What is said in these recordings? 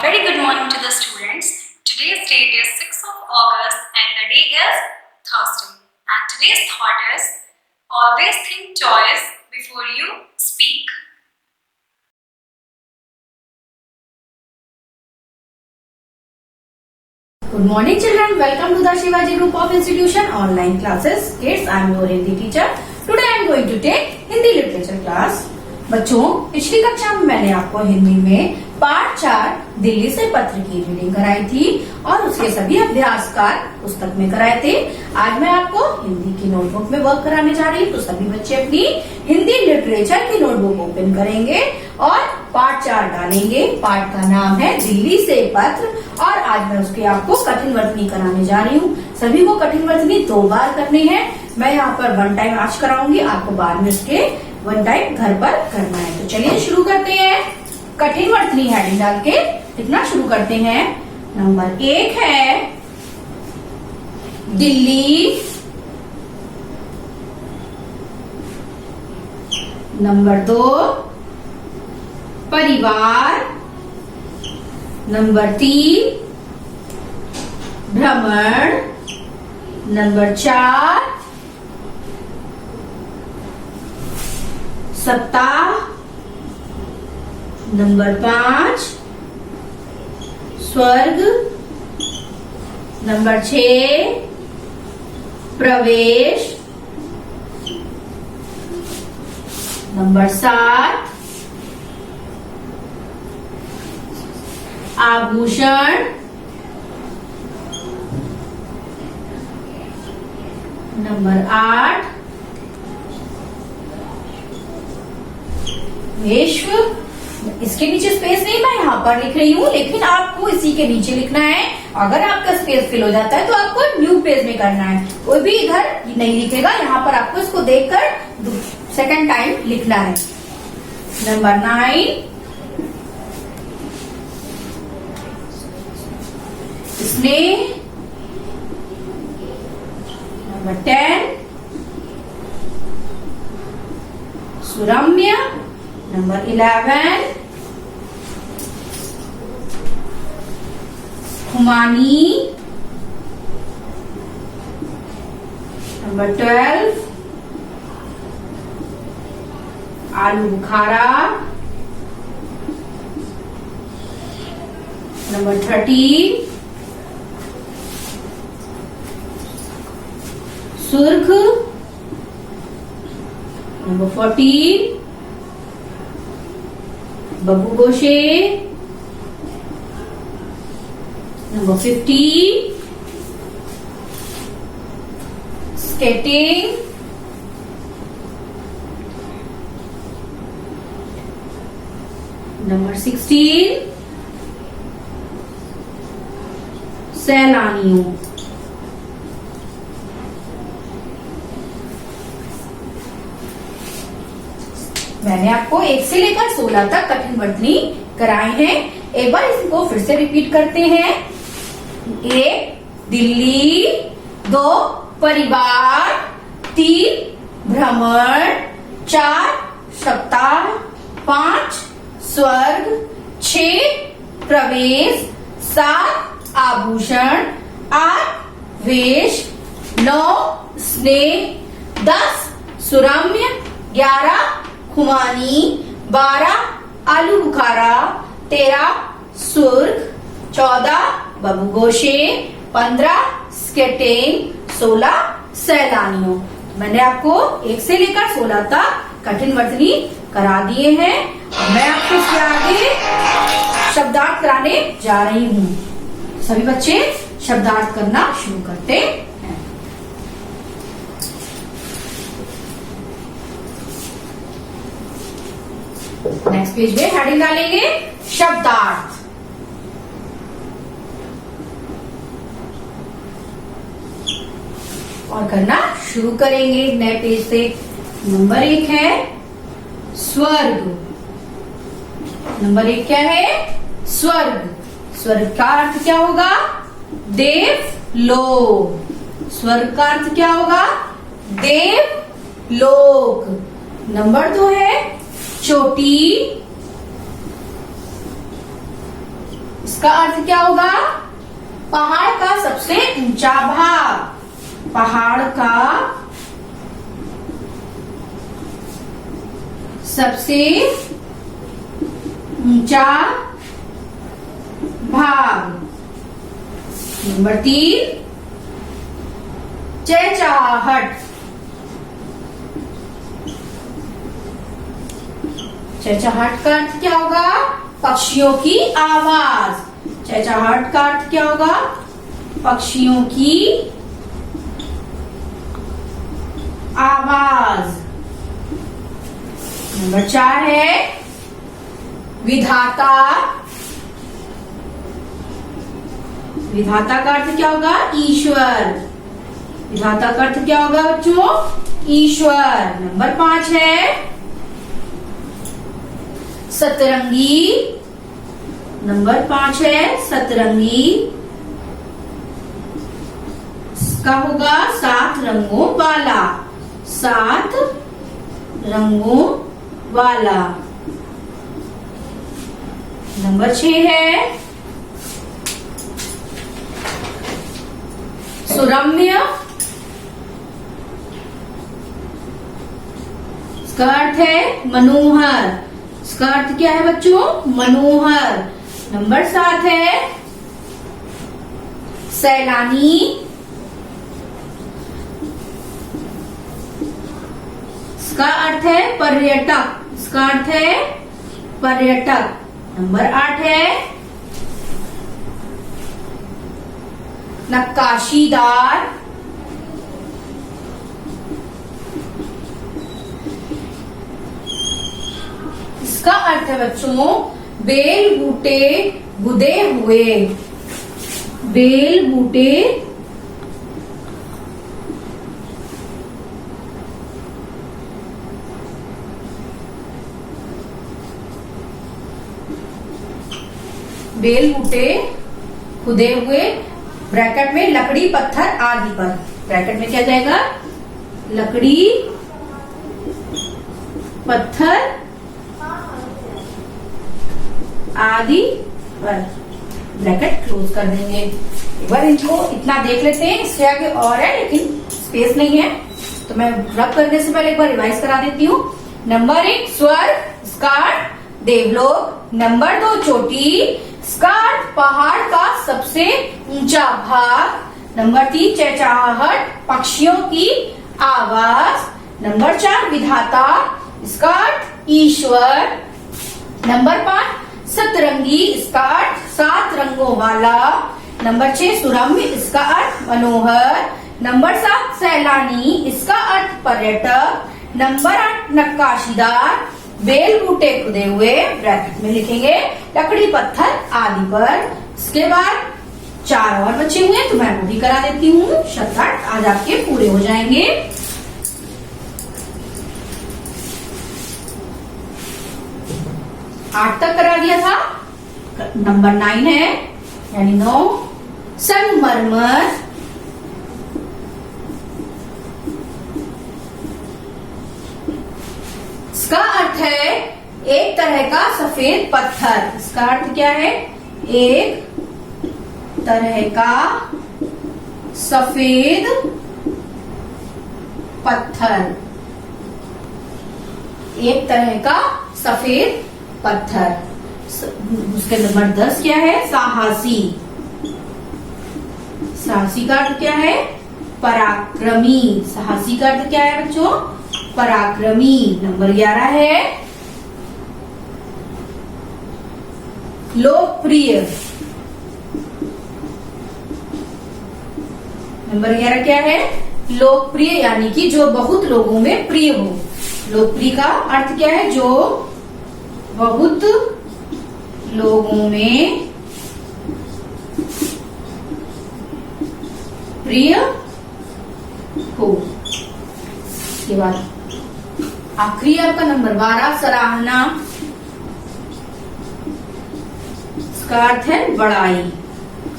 Very good morning to the students. Today's date is 6th of August and the day is Thursday. And today's thought is, always think twice before you speak. Good morning children, welcome to the Shivaji Group of Institution online classes. Kids, I am your Hindi teacher. Today I am going to take Hindi literature class. बच्चों, पिछली कक्षा में मैंने आपको हिंदी में पाठ 4 दिल्ली से पत्र की रीडिंग कराई थी और उसके सभी अभ्यास कार्य पुस्तक में कराए थे। आज मैं आपको हिंदी की नोटबुक में वर्क कराने जा रही हूँ, तो सभी बच्चे अपनी हिंदी लिटरेचर की नोटबुक ओपन करेंगे और पाठ 4 डालेंगे। पाठ का नाम है दिल्ली से पत्र और आज मैं उसके आपको कठिन वर्तनी कराने जा रही हूँ। सभी को कठिन वर्तनी 2 बार करनी है। मैं यहाँ पर 1 टाइम आज कराऊंगी, आपको बाद में उसके 1 टाइम घर पर करना है। तो चलिए शुरू करते हैं। कठिन वर्तनी हेडिंग डाल के लिखना शुरू करते हैं। नंबर 1 है दिल्ली, नंबर 2 परिवार, नंबर 3 भ्रमण, नंबर 4 सप्ताह, नंबर 5 स्वर्ग, नंबर 6 प्रवेश, नंबर 7 आभूषण, नंबर 8 विश्व। इसके नीचे स्पेस नहीं, मैं यहाँ पर लिख रही हूँ, लेकिन आपको इसी के नीचे लिखना है। अगर आपका स्पेस फिल हो जाता है तो आपको न्यू पेज में करना है, कोई भी इधर नहीं लिखेगा। यहाँ पर आपको इसको देखकर सेकंड टाइम लिखना है। नंबर 9 स्नेह, नंबर 10 सुरम्य, नंबर 11 खुमानी, नंबर 12 आलू बुखारा, नंबर 13 सुर्ख, नंबर 14 बबू गोशे, नंबर 15 स्केटिंग, नंबर 16 सैलानियों। मैंने आपको 1 से लेकर 16 तक कठिन वर्तनी कराए हैं। एक बार इसको फिर से रिपीट करते हैं। 1 दिल्ली, 2 परिवार, 3 भ्रमण, 4 सप्ताह, 5 स्वर्ग, 6 प्रवेश, 7 आभूषण, 8 वेश, 9 स्नेह, 10 सुरम्य, 11 खुमानी, 12 आलू बुखारा, 13 सुर्ख, 14 बबूगोशे, 15 स्केटिंग, 16 सैलानियों। मैंने आपको 1 से लेकर 16 तक कठिन वर्तनी करा दिए हैं। मैं आपको इसके आगे शब्दार्थ कराने जा रही हूँ। सभी बच्चे शब्दार्थ करना शुरू करते हैं। नेक्स्ट पेज में हेडिंग डालेंगे शब्दार्थ। और करना शुरू करेंगे नए पेज से। नंबर 1 है स्वर्ग। नंबर 1 क्या है? स्वर्ग। स्वर्ग का अर्थ क्या होगा? देव लोक। स्वर्ग का अर्थ क्या होगा? देव लोक। नंबर 2 है चोटी। इसका अर्थ क्या होगा? पहाड़ का सबसे ऊंचा भाग। पहाड़ का सबसे ऊंचा भाग। नंबर 3, चहचहाहट। चहचहाहट का अर्थ क्या होगा? पक्षियों की आवाज। चहचहाहट का अर्थ क्या होगा? पक्षियों की आवाज। नंबर 4 है विधाता। विधाता का अर्थ क्या होगा? ईश्वर। विधाता का अर्थ क्या होगा बच्चों? ईश्वर। नंबर 5 है सतरंगी। नंबर 5 है सतरंगी। इसका होगा 7 रंगों वाला। 7 रंगों वाला। नंबर 6 है सुरम्य। इसका अर्थ है मनोहर। इसका अर्थ क्या है बच्चों? मनोहर। नंबर 7 है सैलानी। इसका अर्थ है पर्यटक। इसका अर्थ है पर्यटक। नंबर 8 है नक्काशीदार। इसका अर्थ है बच्चों बेल बूटे गुदे हुए। बेल बूटे बेल बूटे खुदे हुए, ब्रैकेट में लकड़ी पत्थर आदि पर। ब्रैकेट में क्या जाएगा? लकड़ी पत्थर आदि पर। ब्रैकेट क्लोज कर देंगे। एक बार इनको इतना देख लेते हैं। इससे आगे और है लेकिन स्पेस नहीं है, तो मैं रब करने से पहले एक बार रिवाइज करा देती हूँ। नंबर 1 स्वर्ग, स्कार्ट देवलोक। नंबर 2 चोटी, स्कार्ट पहाड़ का सबसे ऊंचा भाग। नंबर 3 चहचहाहट, पक्षियों की आवाज। नंबर 4 विधाता, स्कार्ट ईश्वर। नंबर 5 सतरंगी, स्कार्ट 7 रंगों वाला। नंबर 6 सुरम्य, इसका अर्थ मनोहर। नंबर 7 सैलानी, इसका अर्थ पर्यटक। नंबर 8 नक्काशीदार, बेल बूटे खुदे हुए, ब्रैकेट में लिखेंगे लकड़ी पत्थर आदि पर। इसके बाद 4 और बचे हुए तो मैं वो भी करा देती हूँ। 7-8 आज आपके पूरे हो जाएंगे। 8 तक करा दिया था। नंबर 9 है यानी 9 संगमरमर। इसका अर्थ है एक तरह का सफेद पत्थर। इसका अर्थ क्या है? एक तरह का सफेद पत्थर। एक तरह का सफेद पत्थर। उसके नंबर 10 क्या है? साहसी। साहसी का अर्थ क्या है? पराक्रमी। साहसी का अर्थ क्या है बच्चों? पराक्रमी। नंबर 11 है लोकप्रिय। नंबर 11 क्या है? लोकप्रिय यानी कि जो बहुत लोगों में प्रिय हो। लोकप्रिय का अर्थ क्या है? जो बहुत लोगों में प्रिय हो। इसके बाद आखिरी आपका नंबर 12 सराहना। इसका अर्थ है बड़ाई।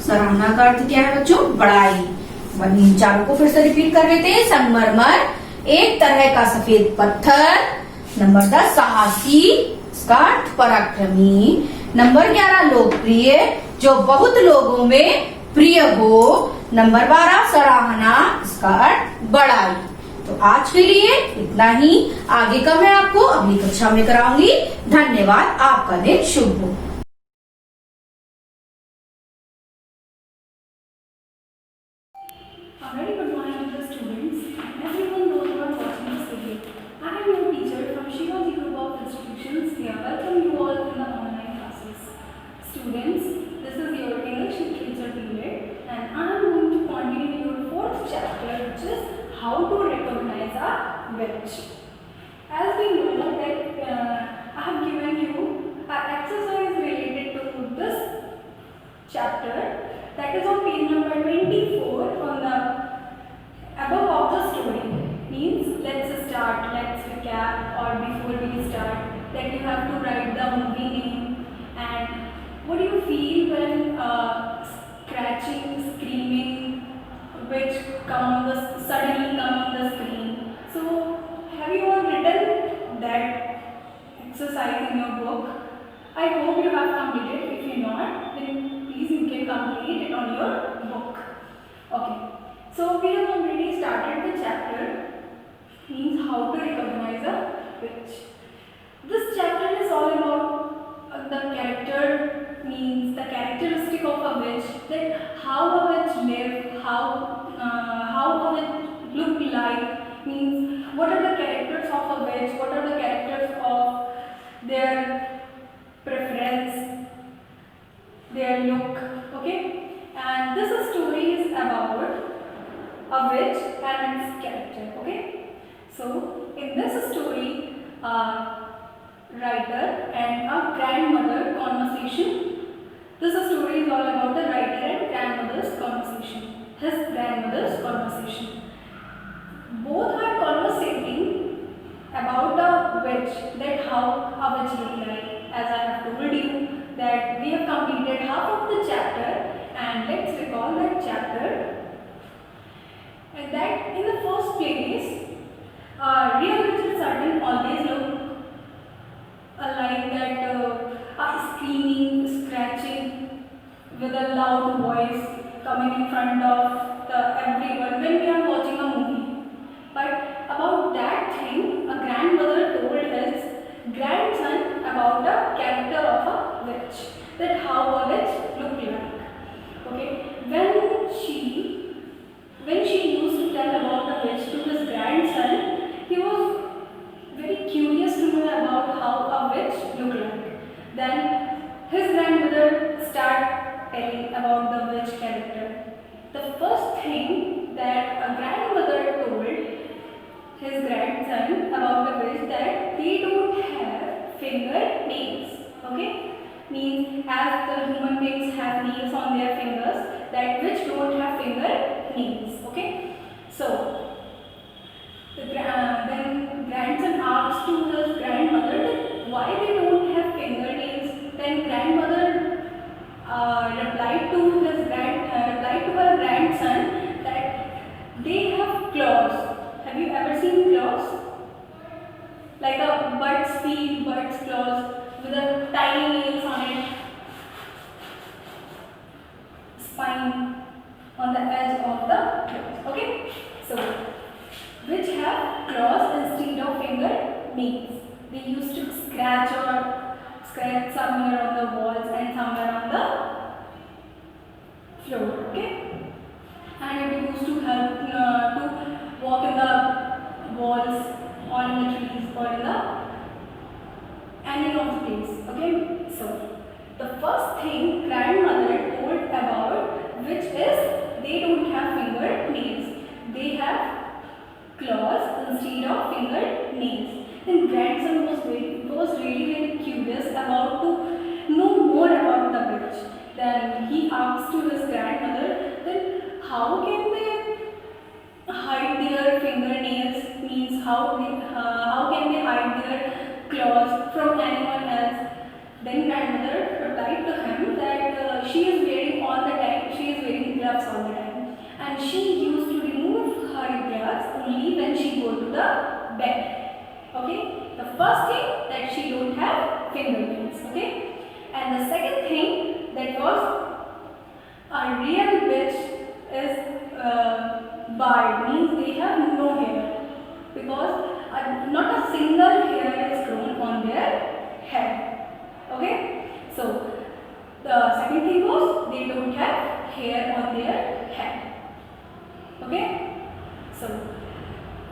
सराहना का अर्थ क्या है बच्चों? बड़ाई। इन चारों को फिर से रिपीट कर लेते हैं। संगमरमर, एक तरह का सफेद पत्थर। नंबर 10 साहसी, स्कार्ट पराक्रमी। नंबर 11 लोकप्रिय, जो बहुत लोगों में प्रिय हो। नंबर 12 सराहना, इसका अर्थ बड़ाई। तो आज के लिए इतना ही। आगे का मैं आपको अगली कक्षा में कराऊंगी। धन्यवाद। आपका दिन शुभ हो। A very good morning to the students and everyone those who are watching this video. I am your teacher from Shivaji Group of Institutions. We are welcome you all in the online classes. Students, this is your English literature period and I am going to continue your fourth chapter, which is how to recognize a witch. As we know that I have given you an exercise related to this chapter, that is on page number 24 on the above of the story. Means let's recap, or before we start that you have to write the movie name and what do you feel when scratching, screaming which suddenly come on the screen. So have you all written that exercise in your book? I hope you have completed. If you not, then please you can complete it on your book. Okay. So we have already started the chapter, means how to recognize a witch. This chapter is all about the character, means the characteristic of a witch, that how a witch live, how a witch look like, means what are the characters of a witch, what are the characters of their preference, their look. Okay, and this story is about a witch and its character. Okay, so in this story, a writer and a grandmother conversation. This story is all about the writer and grandmother's conversation. His grandmother's conversation. Both are conversating about a witch, that how a witch look like. As I have told you that we have completed half of the chapter, and let's recall that chapter. And that in the first place, real witches certain always look like that, screaming, scratching with a loud voice coming in front of everyone when we are watching a movie. But about that thing, a grandmother told his grandson about the character of a witch, that how a witch look like. Okay, when she used to tell about the witch to his grandson, he was very curious to know about how a witch look like. Then his grandmother started telling about the witch character. The first thing that a grandmother told his grandson about the witch, that they don't have fingernails. Okay, means as the human beings have nails on their fingers, that witch don't have fingernails. Okay, so then grandson asked to his grandmother that why they don't have fingernails. Then grandmother replied to her grandson that they have claws. Have you ever seen claws? Like a bird's feet, bird's claws with a tiny nails on it, spine on the edge of the claws. Okay, so which have claws instead of fingernails. They used to scratch somewhere on the walls and somewhere on the floor. Okay, and it used to help to walk in the walls, or in the trees, or in the any of the place. Okay, so the first thing grandmother told about which is they don't have fingernails. They have claws instead of fingernails. Then grandson was really very curious about to know more about the witch. Then he asked to his grandmother, then how can they hide their fingernails? Means how can they hide their claws from anyone else? Then grandmother replied to him that she is wearing all the time. She is wearing gloves all the time, and she used to remove her gloves only when she go to the bed. Okay, the first thing that she don't have fingernails. Okay, and the bald means they have no hair, because not a single hair is grown on their head. Okay, so the second thing was they don't have hair on their head. Okay, so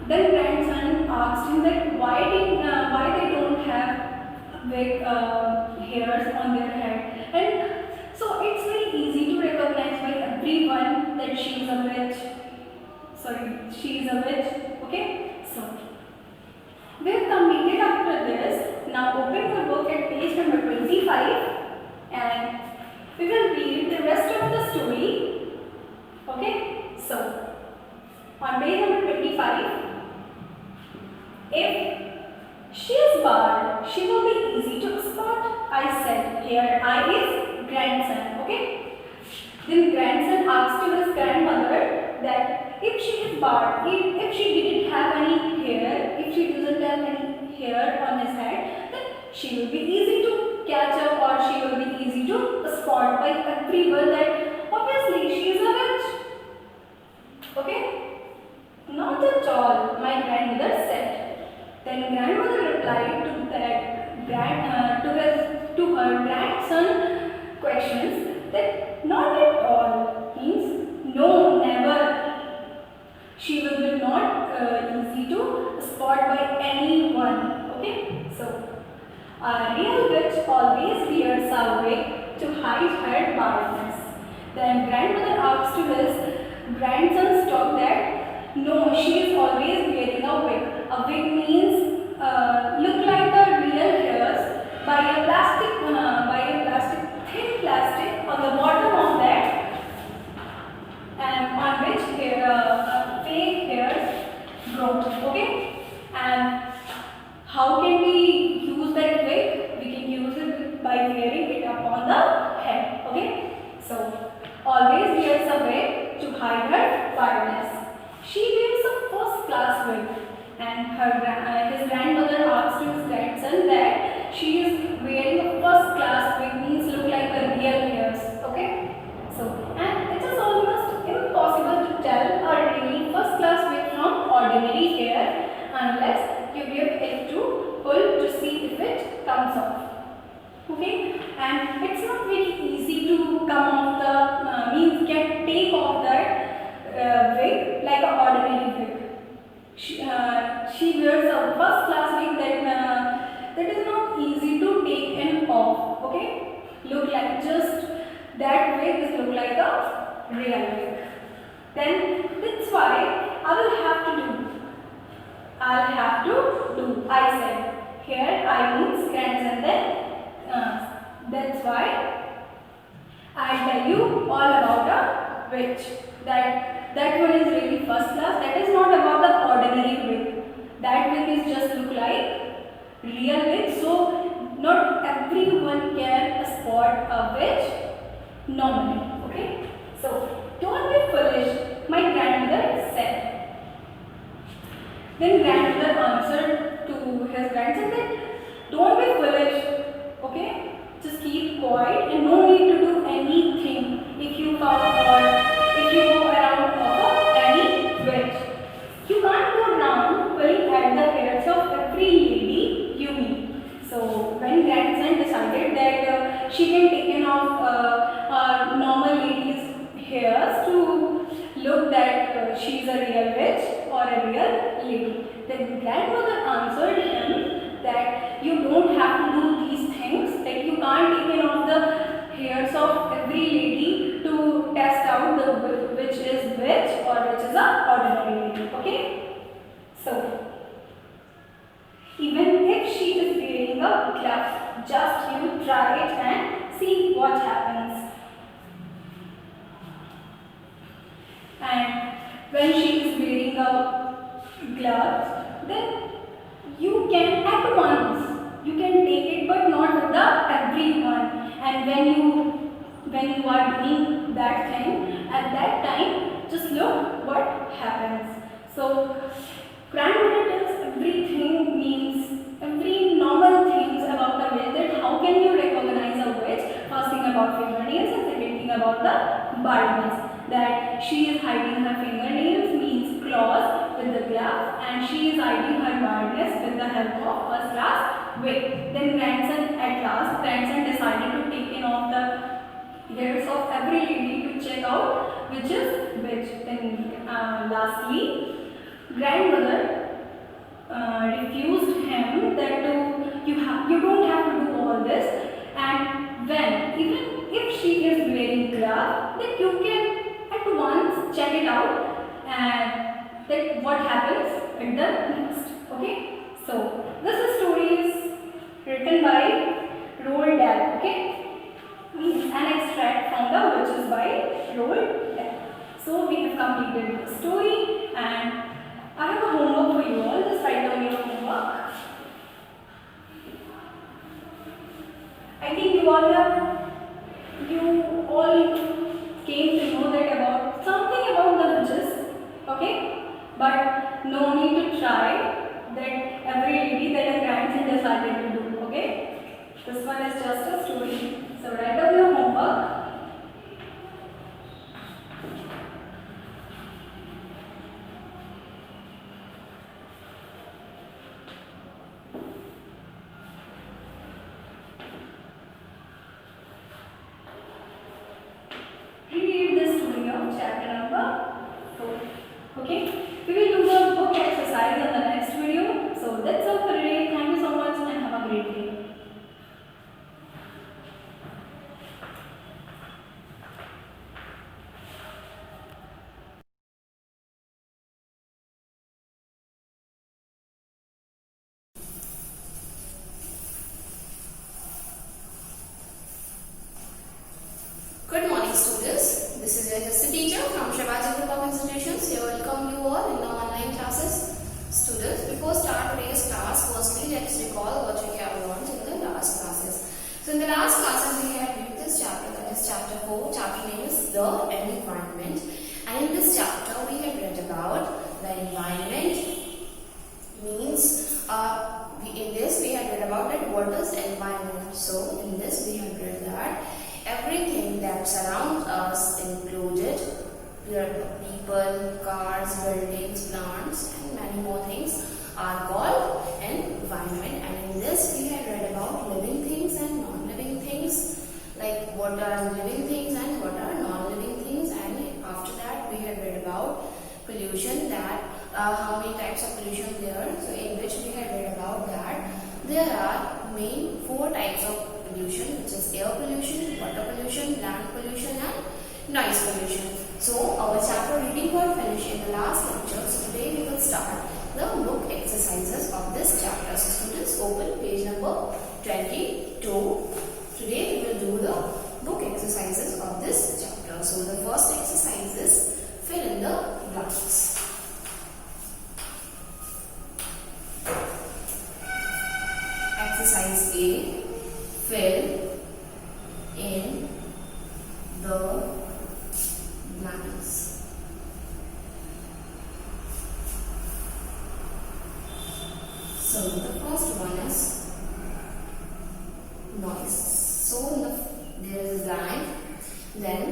then grandson asked him that why they don't have big hairs on their head, and so it's very easy to recognize by everyone that she is a witch. Sorry, she is a witch. Okay, so we have completed after this. Now open your book at page number 25 and we will read the rest of the story. Okay, so on page number 25, if she is bald, she will be easy to spot. I said, here I is grandson. Okay, then grandson asked to his grandmother that if she is bald, if she didn't have any hair, if she doesn't have any hair on his head, then she will be easy to catch up, or she will be easy to spot by everyone that obviously she is a witch. Okay, not at all, my grandmother said. Then grandmother replied to her grandson questions that not at all means no, never. She will be not easy to spot by anyone. Okay, so a real witch always wears a wig to hide her baldness. Then grandmother asked to his grandson stop that no, she is always wearing a wig. A wig means look like the real hairs by a thin plastic on the bottom of that, and on which fake hairs grow. Okay, and how can we use that wig? We can use it by wearing it upon the head. Okay, so always wears a wig to hide her baldness. She wears a first class wig, and his grandmother asked his grandson that she is wearing a first class wig means look like a real hairs. Okay, so and it is almost impossible to tell a really first class wig from ordinary hair unless you give it to pull to see if it comes off. Okay, and it's not very easy to come off the means can take off that wig like an ordinary wig. She wears a first class wig that is not easy to take and off. Okay, look like just that wig is look like a real wig. Then that's why I'll have to do. I said here I means grandson. Then that's why I'll tell you all about a witch. That one is really first class. That is not about the ordinary wig. That wig is just look like real wig. So not everyone can spot a witch normally. Okay. So don't be foolish, my grandmother said. Then grandmother answered to his grandson that don't be foolish. Okay, just keep quiet and no need to do anything if you come or if you go around of any witch. You can't go around pulling at the hairs of every lady you meet. So when grandson decided that she can take off normal lady's hairs to look that she is a real witch or a real lady, then grandmother answered him that you don't have to do these things, that you can't take off the hairs of every lady to test out which is witch or which is a ordinary lady. Okay, so even if she is wearing a glove, just you try it and see what happens. And when she is wearing a glove, then you can at once you can take it, but not with the everyone. And when you are doing that thing, at that time just look what happens. So grandmother tells everything means every normal things about the witch, that how can you recognize a witch. First thing about fingernails and second thing about the baldness, that she is hiding her fingernails means help of first class way. Then grandson decided to take in of the hairs of every lady to check out which is which. Then lastly, grandmother refused him that you don't have to do all this, and even if she is wearing glove, then you can at once check it out and that what happens at the next. Okay, so this story is written by Roald Dahl. Okay, means an extract from the Witches by Roald Dahl. So we have completed the story, and I have a homework for you all. Just write down your homework. I think you all came to know that about something about the witches. Okay, but no need to try that every lady that a grandson decided to do. Okay, this one is just a story. So write down your homework. Reread the story of chapter number 4. Okay, we will do the book exercise in the next video. So that's all for today. Thank you so much and have a great day. Good morning, students. This is your history teacher from Shivaji Group of Institutions. Here welcome you all in the online classes. Students, before start today's class, firstly let's recall what we have learned in the last classes. So in the last classes we had read this chapter, that is chapter 4. Chapter name is The Environment. And in this chapter we had read about the environment means in this we had read about that what is environment. So in this we had read that everything that surrounds us, included people, cars, buildings, plants, and many more things, are called environment. And in this we had read about living things and non-living things, like what are living things and what are non-living things. And after that we had read about pollution, that how many types of pollution there are. So in which we had read about that there are main 4 types of pollution, which is air pollution, water pollution, land pollution, and noise pollution. So our chapter reading got finished in the last lecture. So today we will start the book exercises of this chapter. So students, open page number 22. Today we will do the book exercises of this chapter. So the first exercise is fill in the blanks. Exercise A. Fill in the blanks. So the first one is noise. So there is a blank. Then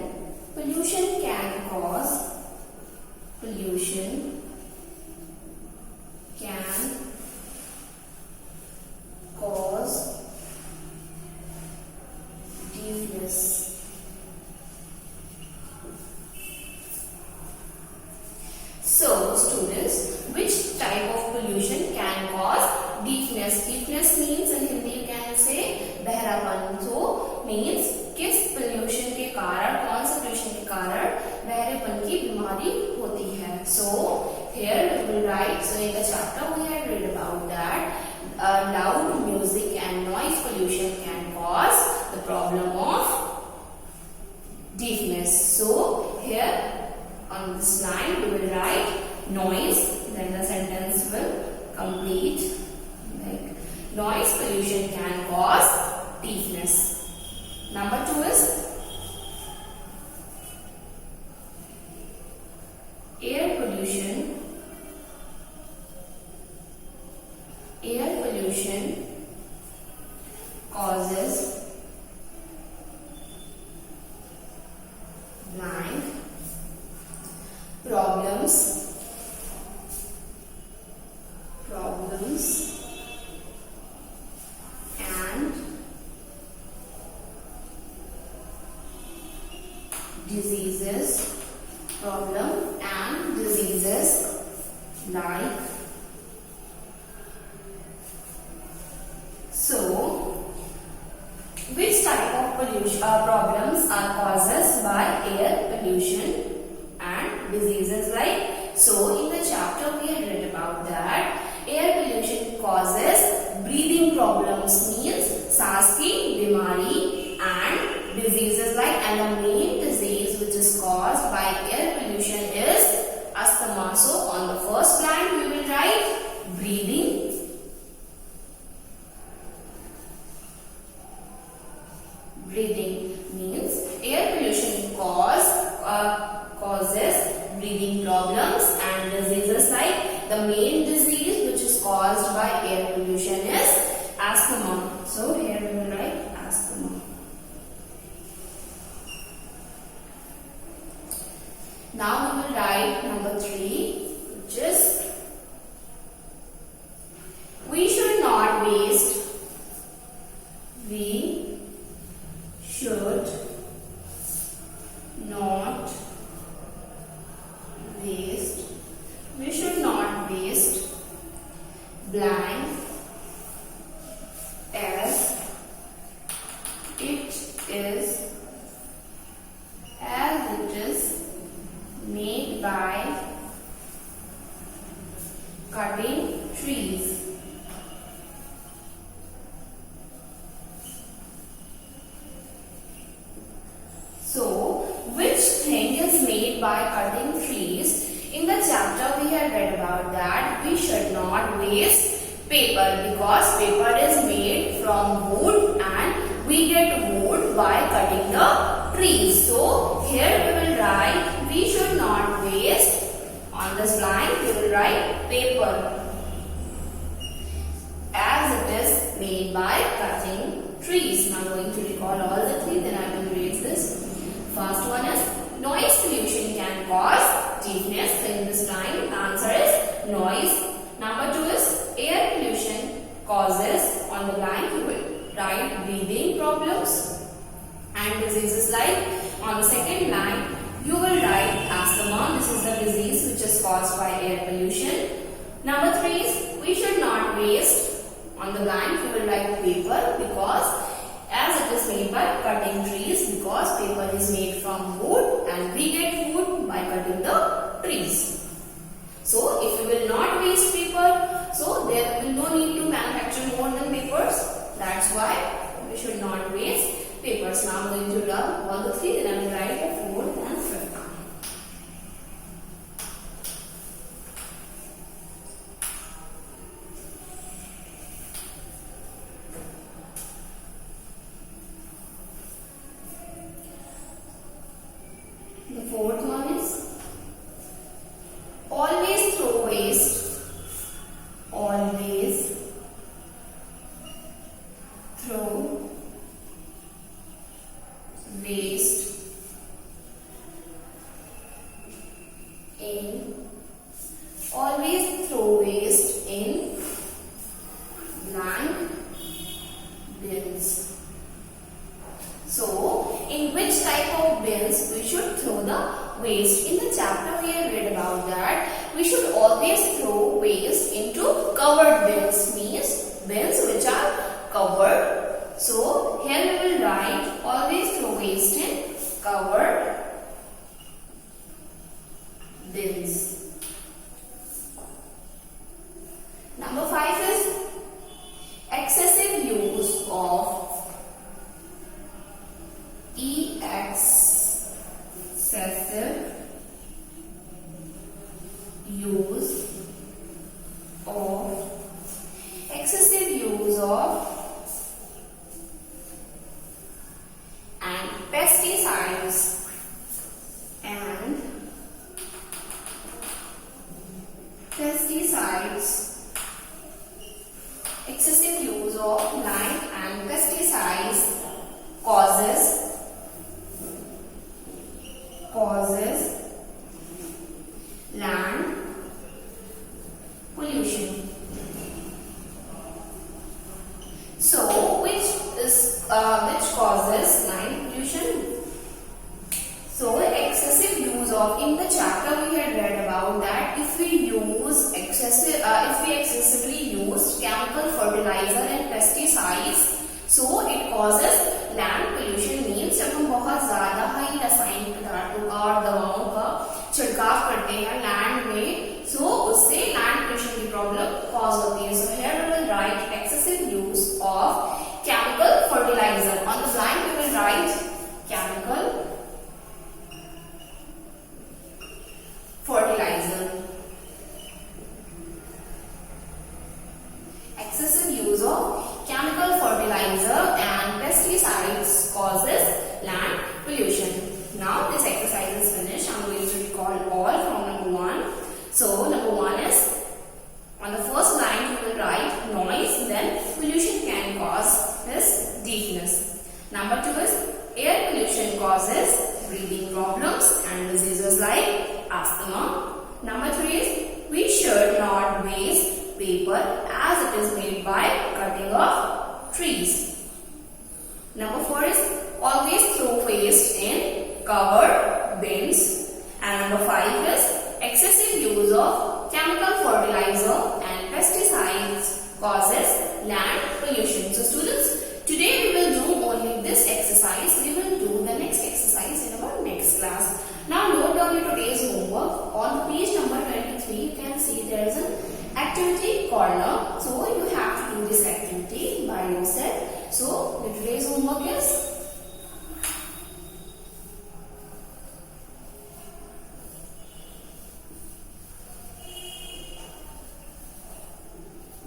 pollution can cause deafness. So students, which type of pollution can cause deafness? Deafness means in Hindi you can say बहरापन. So means किस pollution के कारण, कौन सा pollution के कारण बहरेपन की बीमारी होती है. So here we will write. So in the chapter we had read about that loud music and noise pollution can cause the problem of deafness. So here on this line we will write noise, then the sentence will complete like noise pollution can cause deafness. Number 2 is air pollution. Air pollution causes blank problems like so. Which type of pollution problems are causes by air pollution and diseases like? So in the chapter we had read about that air pollution causes breathing problems, means सांस की बीमारी and diseases like, and the main disease which is caused by air pollution is asthma. So on the first line we will write breathing. Breathing means air pollution causes breathing problems and diseases like, the main disease which is caused by air pollution is asthma. So here we will write asthma. Now we will write number 3, which is we should not waste. We should not waste. We should not waste blank as it is made by cutting trees. So, which thing is made by cutting trees? In the chapter we have read about that we should not waste paper, because paper is made from wood and we get wood by cutting the trees. So, here we will write we should not waste. On this line we will write paper as it is made by cutting trees. Now I am going to recall all the 3, then I will raise this. First one is noise pollution can cause deafness. So in this time the answer is noise. Number 2 is air pollution causes, on the line you will write breathing problems and diseases like. On the second line you will write asthma. This is the disease which is caused by air pollution. Number 3 is we should not waste. On the line you will write paper, because as it is made by cutting trees, because paper is made from wood and we get wood by cutting the trees. So if you will not waste paper, so there will no need to manufacture more than papers. That's why we should not waste papers. Now I am going to rub all the 3, then I will write the 4th and 5th. The 4th one is always throw waste. Always throw waste in. Always throw waste in blank bins. So, in which type of bins we should throw the waste? In the chapter we have read about that we should always throw waste into covered bins, means bins which are covered. So, here we will write always throw waste in covered bins. Number 5 is excessive use of excessive use of and pesticides excessive use of lime and pesticides causes land pollution. So, which causes land pollution? So, excessive use of, in the chapter we had read about that if we use fertilizer and pesticides, so it causes land pollution. means जब हम बहुत ज्यादा ही रासायनिक पदार्थों का और दवाओं का छिड़काव करते हैं लैंड में, so उससे लैंड पोल्यूशन की प्रॉब्लम कॉज होती है. So here we will write excessive use of chemical fertilizer. On the blank we will write chemical fertilizer. Excessive use of chemical fertilizer and pesticides causes land pollution. Now this exercise is finished. I'm going to recall all from number 1. So number 1 is, on the first line you will write noise, then pollution can cause is deafness. Number 2 is air pollution causes breathing problems and diseases like asthma. Number 3 is we should not waste paper as it is made by cutting of trees. Number 4 is always throw waste in covered bins. And number 5 is excessive use of chemical fertilizer and pesticides causes land pollution. So students, today we will do only this exercise. We will do the next exercise in our next class. Now note down your today's homework. On page number 23 you can see there is an activity corner. So you have to do this activity by yourself. So your today's homework is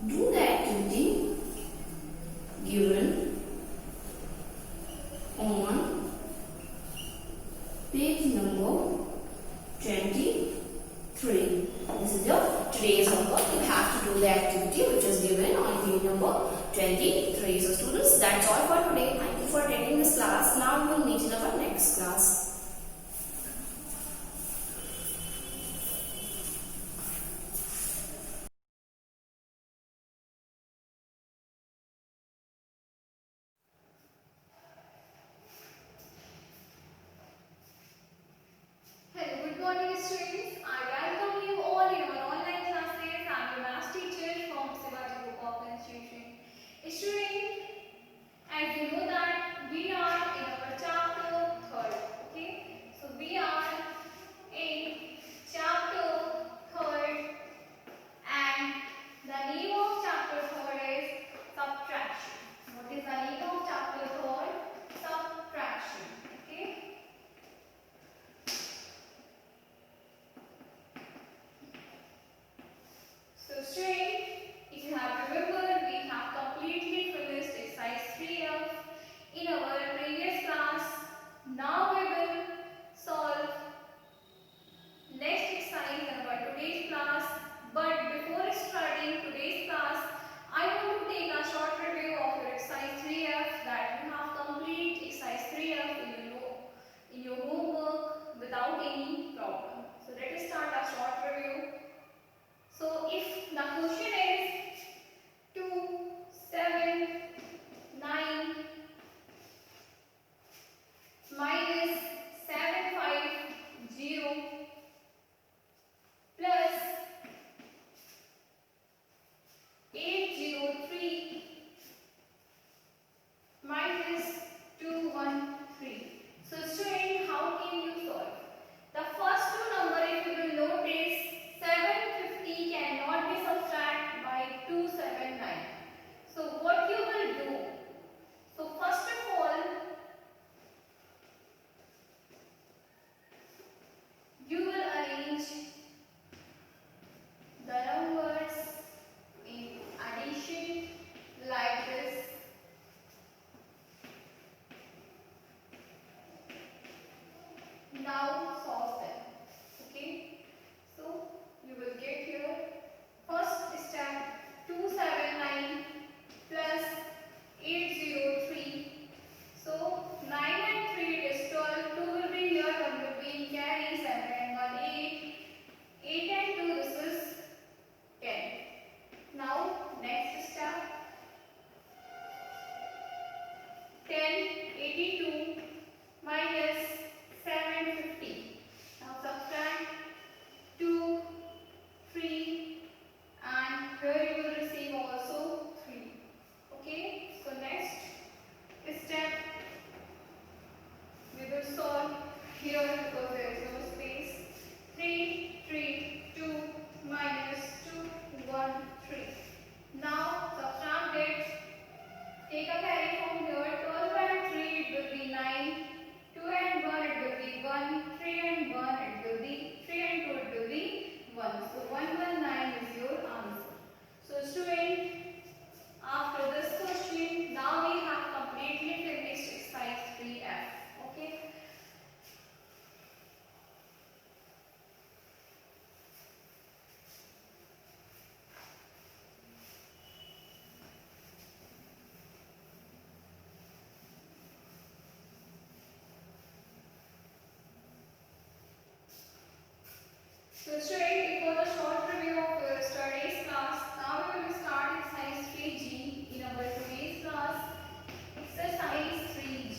do the activity given on page number 23. This is your today's homework. You have to do the activity which is given on page number 23. So students, that's all for today. Thank you for attending this class. Now we will meet in our next class. Hello, good morning students. I welcome you all in our online classes. I am your math teacher from Shivaji Group of Institution. Students, as you know that we are in our chapter 3rd. Okay, so we are in chapter 3rd and the name of chapter 3rd is subtraction. What is the name of chapter 3rd? Subtraction. Okay. So students, if you have remembered, we have completely finished exercise 3F in our previous class. Now we will solve next exercise in our today's class. But before starting today's class, I want to take a short review of your exercise 3F, that you have complete exercise 3F in your homework without any problem. So let us start a short review. So if the question is 2, 7, 9 minus 7, 5, 0 plus 8, 0, 3 minus 2, 1, 3. So student, how can you solve? The first two numbers, if you will notice, 750 cannot be subtracted 1, 3. Now subtract it. Take a carry from here. 12 and 3 it will be 9. 2 and 1 it will be 1. 3 and 1 it will be 3 and 2 it will be 1. So 119 is your answer. So student, after this question, now we have completely finished exercise 3F. Okay. So student, before the short review of your studies class, now we will start exercise 3G in our today's class. Exercise 3G.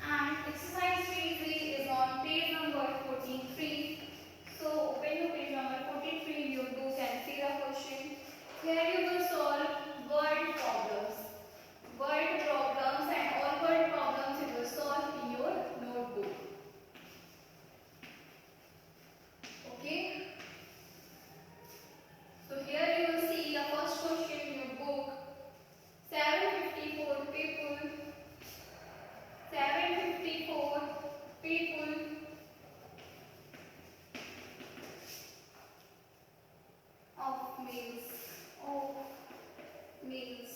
And exercise 3G is on page number 43. So open to page number 43 in your book and see the question. Here you will solve word problems. Word problems and all word problems you will solve in your notebook. Okay. So here you will see the first question in your book. 754 people. 754 people of males. Of males.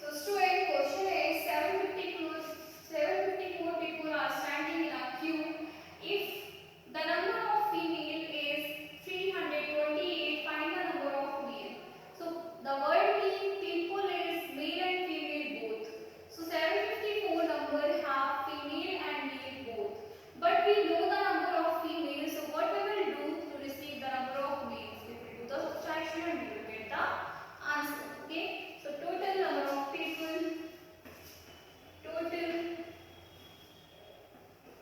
So student, question is 754 people are standing in a queue. If the number of female is 328, find the number of male. So the word mean people is male and female both. So 754 number have female and male both. But we know the number of females. So what we will do to receive the number of males? We will do the subtraction and we will get the answer. Okay. So total number of people, total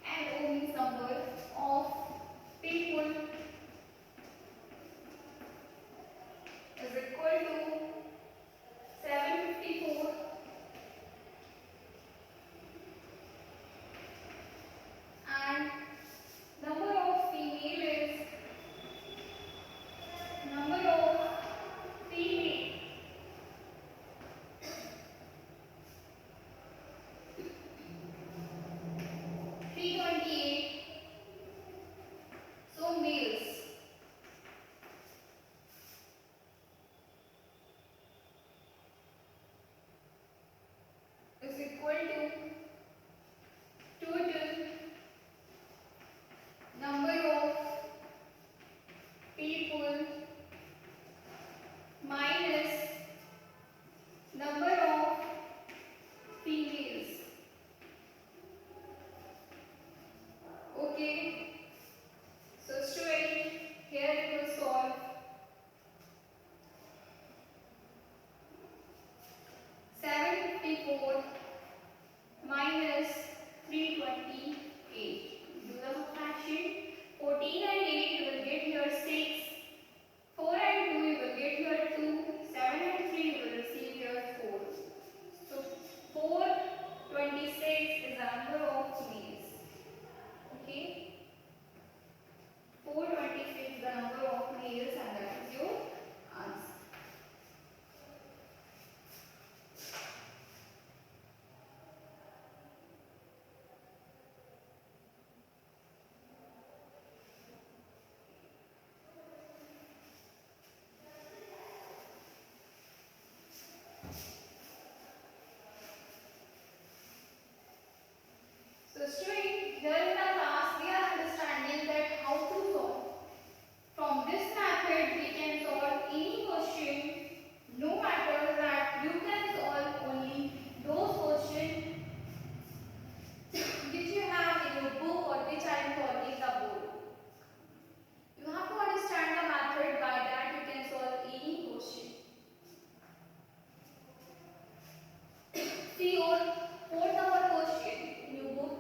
and O means number of people is equal to 754 and number of female is number of female 328. So males is equal to total number of people minus number of females. Okay. So student, here we will solve 754 minus 328. Do the subtraction. 14 and 8 you will get here 6. 4 and 2 you will get here 2. 7 and 3 you will receive here 4. So 426 is the number of males. Okay. 426 is the number of males and that is your answer. So student, here in the class we are understanding that how to solve. From this method we can solve any question, no matter that you can solve only those questions which you have in your book or which I am calling the board. You have to understand the method, by that you can solve any question. See your fourth number question in your book.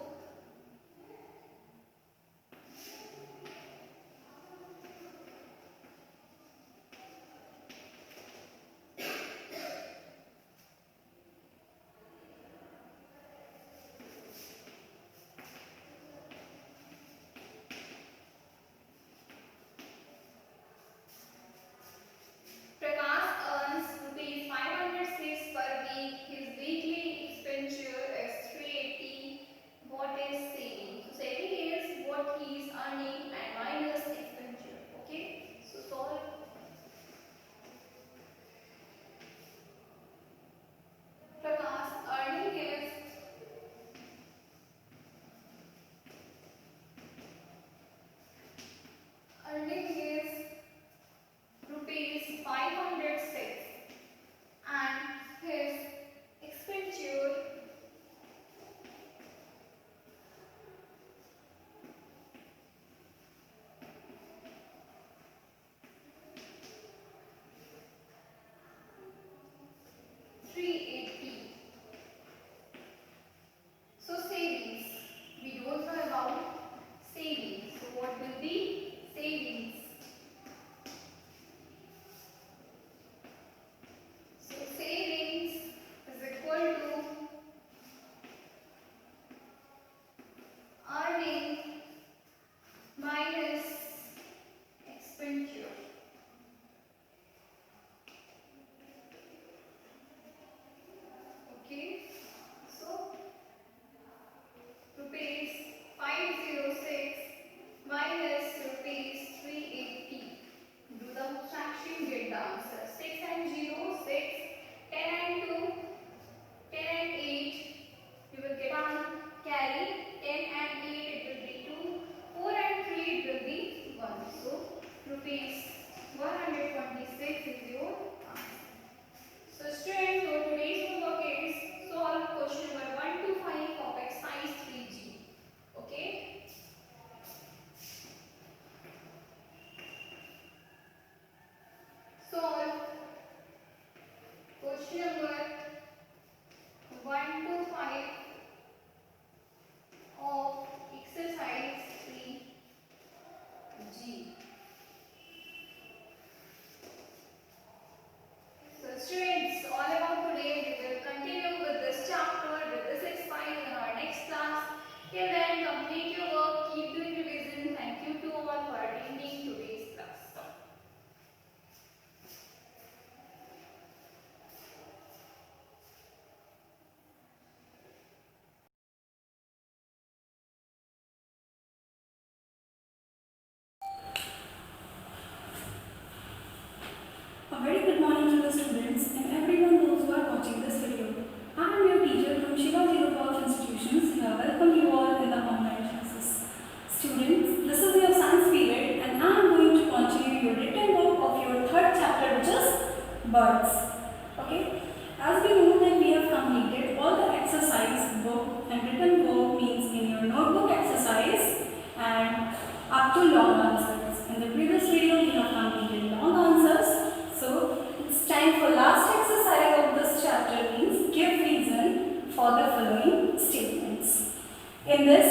In this,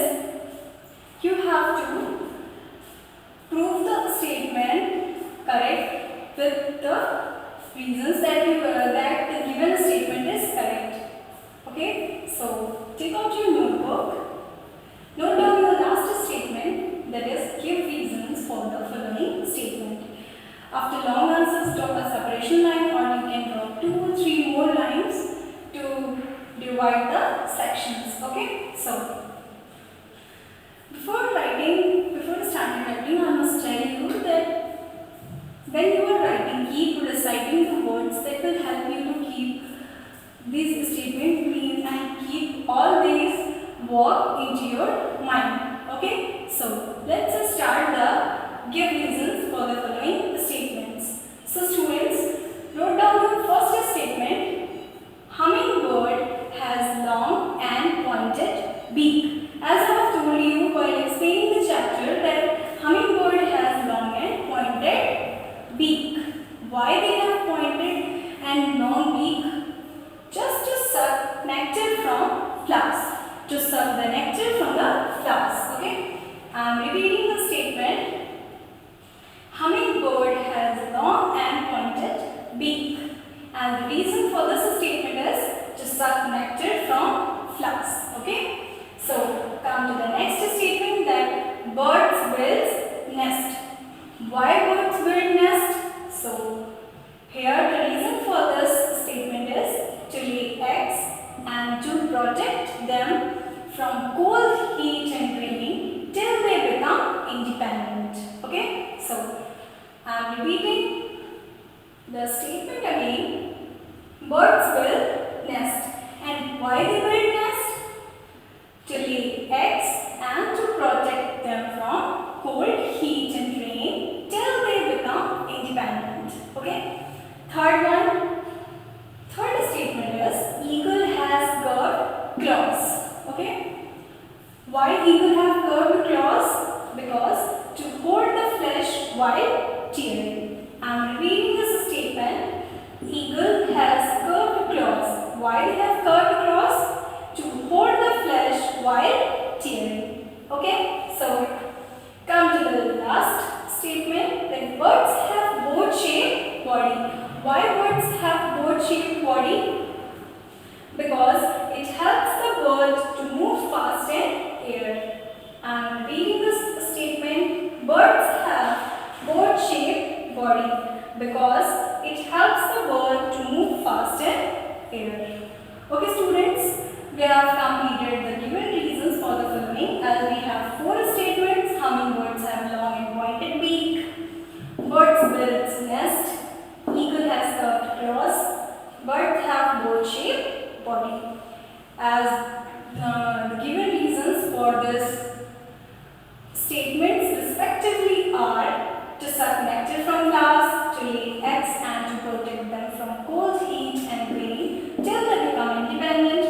you have to prove the statement correct with the reasons that that the given statement is correct. Okay, so take out your notebook. Note down your last statement, that is, give reasons for the following statement. After long answers, draw a separation line, or you can draw 2 or 3 more lines to divide the sections. Okay, so before starting writing, I must tell you that when you are writing, keep reciting the words that will help you to keep these statement means and keep all these work into your mind. Okay, so let's just start the give reasons for the following statements. So students, note down your first statement. Hummingbird has long and pointed beak. As I have told you while explaining the chapter that hummingbird has long and pointed beak. Why they have pointed and long beak? Just to suck nectar from flowers. To suck the nectar from the flowers. Okay. I am repeating the statement. Hummingbird has long and pointed beak. And the reason for this statement is to suck nectar from flowers. Okay. So come to the next statement, that birds build nest. Why birds build nest? So here the reason for this statement is to lay eggs and to protect them from cold, heat and rain till they become independent. Okay, so I am repeating the statement again. Birds will nest. And why they build nest? To lay eggs and to protect them from cold, heat and rain till they become independent. Okay. Third statement is eagle has curved claws. Okay. Why eagle have curved claws? Because to hold the flesh while tearing. I am repeating this statement. Eagle has curved claws. Why they have curved claws? To hold the flesh while tearing. Okay, so come to the last statement, that birds have boat-shaped body. Why birds have boat-shaped body? Because it helps the bird to move fast in air. I am reading this statement. Birds have boat-shaped body because it helps the bird to move fast in air. Okay, students. We have completed the given reasons for the following, as we have 4 statements. Hummingbirds have long and pointed beak. Birds build nest. Eagle has curved claws. Birds have boat-shaped body. As the given reasons for this statements respectively are to suck nectar from flowers, to lay eggs and to protect them from cold, heat and rain till they become independent,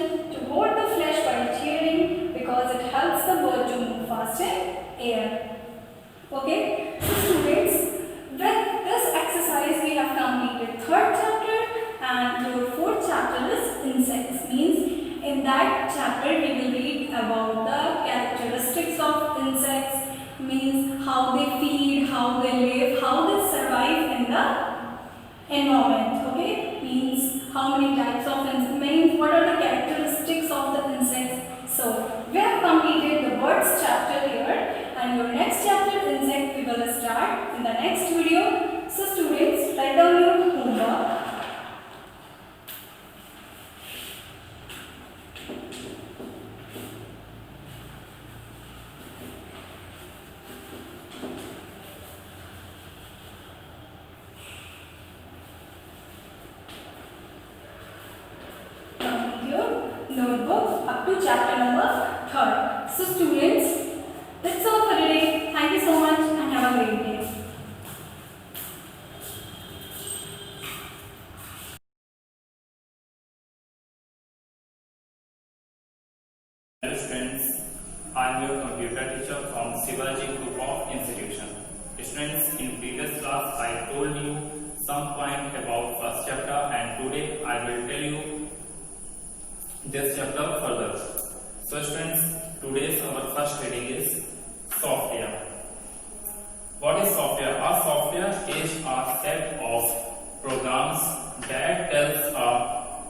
hold the flesh while tearing because it helps the bird to move fast in air. Okay, so students, with this exercise we have completed 3rd chapter and your 4th chapter is insects. Means in that chapter we will read about the characteristics of insects, means how they feed, how they live, how they survive in the environment. Okay, means how many types of insects, means what are the characteristics of the insects. So we have completed the birds chapter here, and your next chapter insect we will start in the next video. So students, write down your homework. Notebook up to chapter number 3rd. So students, that's all for today. Thank you so much and have a great day. Hello friends, I am your computer teacher from Shivaji Group of Institution. Students, in previous class I told you some point about first chapter, and today I will tell you this chapter further. So students, today today's our first reading is software. What is software? A software is a set of programs that tells a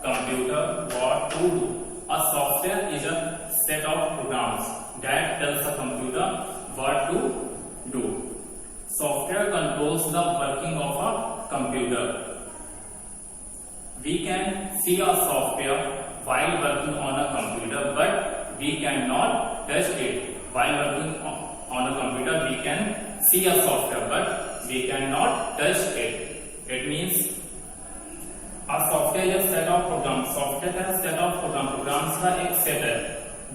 computer what to do. A software is a set of programs that tells a computer what to do. Software controls the working of a computer. We can see a software while working on a computer, but we cannot touch it. While working on a computer, we can see a software, but we cannot touch it. It means a software is a set of programs. Software का set of programs का एक set है.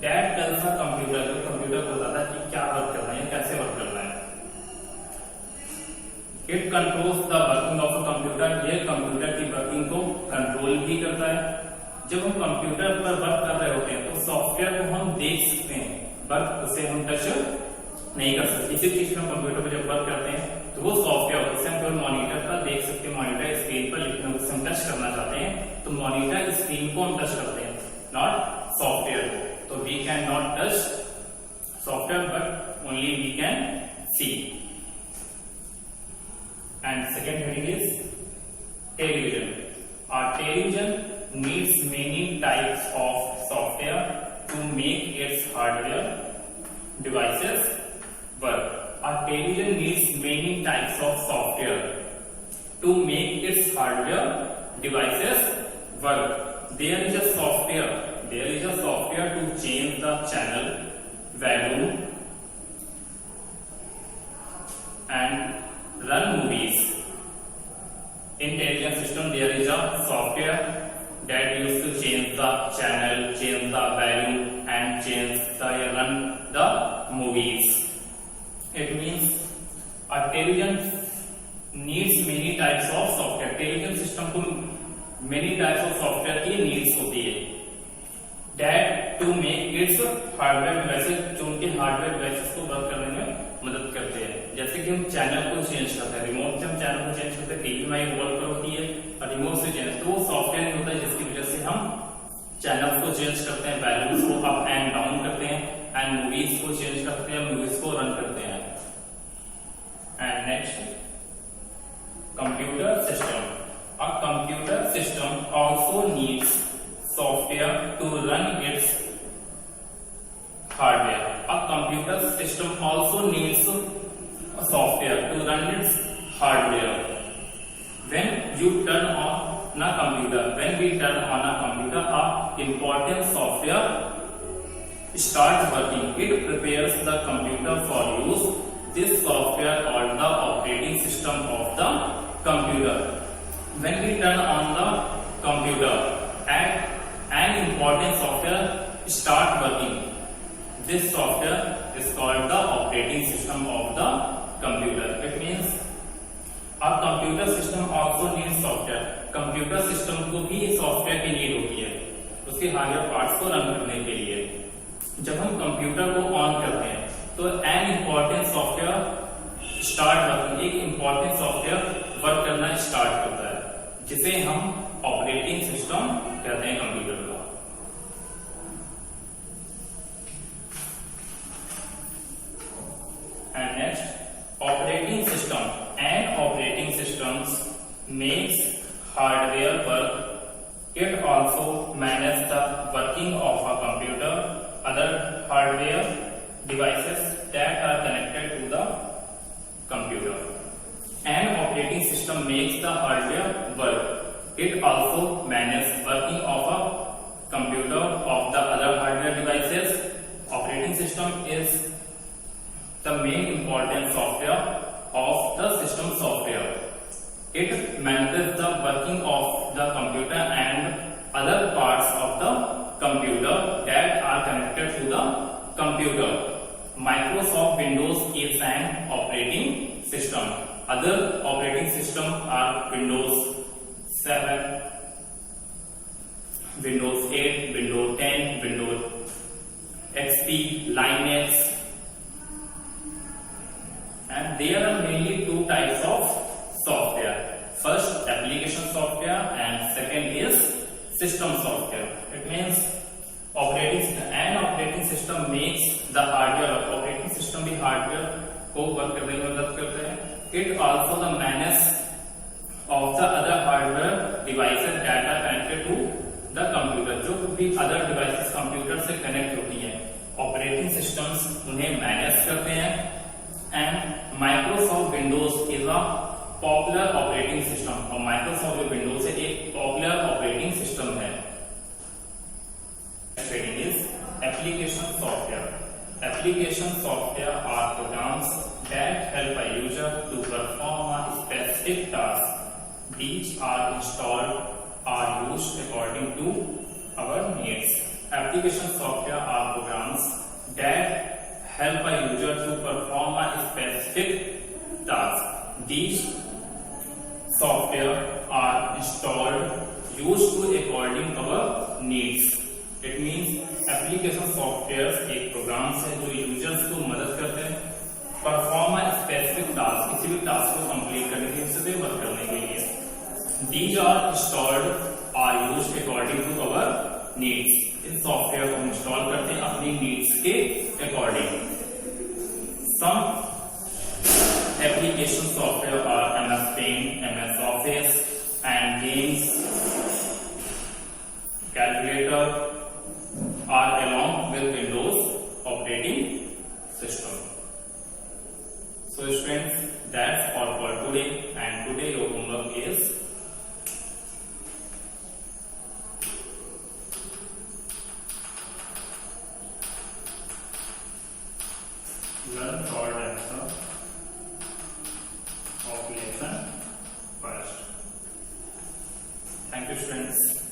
That tells a computer, जो computer को बताता है कि क्या वर्क करना है, कैसे वर्क करना है. It controls the working of a computer. ये कंप्यूटर की वर्किंग को कंट्रोल भी करता है. जब हम कंप्यूटर पर वर्क कर रहे होते हैं तो सॉफ्टवेयर को हम देख सकते हैं, बट उसे हम टच नहीं कर सकते. इसी चीज में कंप्यूटर पर जब वर्क करते हैं तो वो सॉफ्टवेयर उसे हम केवल मॉनिटर पर देख सकते हैं, मॉनिटर स्क्रीन पर, लेकिन उसे हम टच करना चाहते हैं तो मॉनिटर स्क्रीन को हम टच करते हैं, नॉट सॉफ्टवेयर को. तो we can not touch software but only we can see. And second heading is television. Our television needs many types of software to make its hardware devices work. Our television needs many types of software to make its hardware devices work. There is a software to change the channel value and run movies. In television system there is a software that used to change the channel, change the value and run the movies. It means a television needs many types of software. Television system को many types of software की needs होती है. That to make its hardware devices, जो उनके hardware devices को work करने में मदद करते हैं. जैसे कि हम चैनल को चेंज करते हैं, रिमोट से हम चैनल को चेंज करते हैं, टीवी में वॉल पर होती है और रिमोट से चेंज, तो वो सॉफ्टवेयर नहीं होता है जिसकी वजह से हम चैनल को चेंज करते हैं, वैल्यूज को अप एंड डाउन करते हैं एंड मूवीज को चेंज करते हैं, मूवीज को रन करते हैं. And next, computer system. A computer system also needs software to run its hardware. A computer system also needs software to run its hardware. When we turn on a computer, a important software starts working. It prepares the computer for use. This software called the operating system of the computer. When we turn on the computer and an important software start working, this software is called the operating system of the computer. It means a computer system also needs software. Computer system को भी software की need होती है उसके hardware parts को run करने के लिए. जब हम कंप्यूटर को ऑन करते हैं तो an important software start working, एक इंपॉर्टेंट सॉफ्टवेयर वर्क करना स्टार्ट करता है जिसे हम ऑपरेटिंग सिस्टम कहते हैं कंप्यूटर का. And next, operating system. An operating systems makes hardware work. It also manages the working of a computer, other hardware devices that are connected to the computer. An operating system makes the hardware work. It also manages working of a computer, of the other hardware devices. Operating system is the main important software of the system software. It manages the working of the computer and other parts of the computer that are connected to the computer. Microsoft Windows is an operating system. Other operating systems are Windows 7, Windows 8, Windows 10, Windows XP, Linux, and there are mainly two types of software. First, application software and second is system software. It means an operating system makes the hardware of operating system भी hardware को work करने में मदद करते हैं. It also the manage of the other hardware devices data connected to the computer. जो भी other devices computer से कनेक्ट होती हैं, ऑपरेटिंग सिस्टम्स उन्हें मैनेज करते हैं. And Microsoft Windows is a popular operating system. और माइक्रोसॉफ्ट विंडोज एक पॉपुलर ऑपरेटिंग सिस्टम है. Second is application software. Application software are programs that help a user to perform a specific task. These are installed or used according to our needs. Application software are programs that help a user to perform a specific task. These software are installed, used to according to our needs. It means application software एक programme है जो users को मदद करते हैं perform a specific task, किसी भी task को कंप्लीट करने के लिए, वर्क करने के लिए. These are installed or used according to our needs. इस सॉफ्टवेयर को इंस्टॉल करते हैं अपनी नीड्स के according. Some application software are MS Paint, MS Office, and games, calculator are along with Windows operating system. So students, that's all for today, and today your homework is learn short answer of lesson first. Thank you students.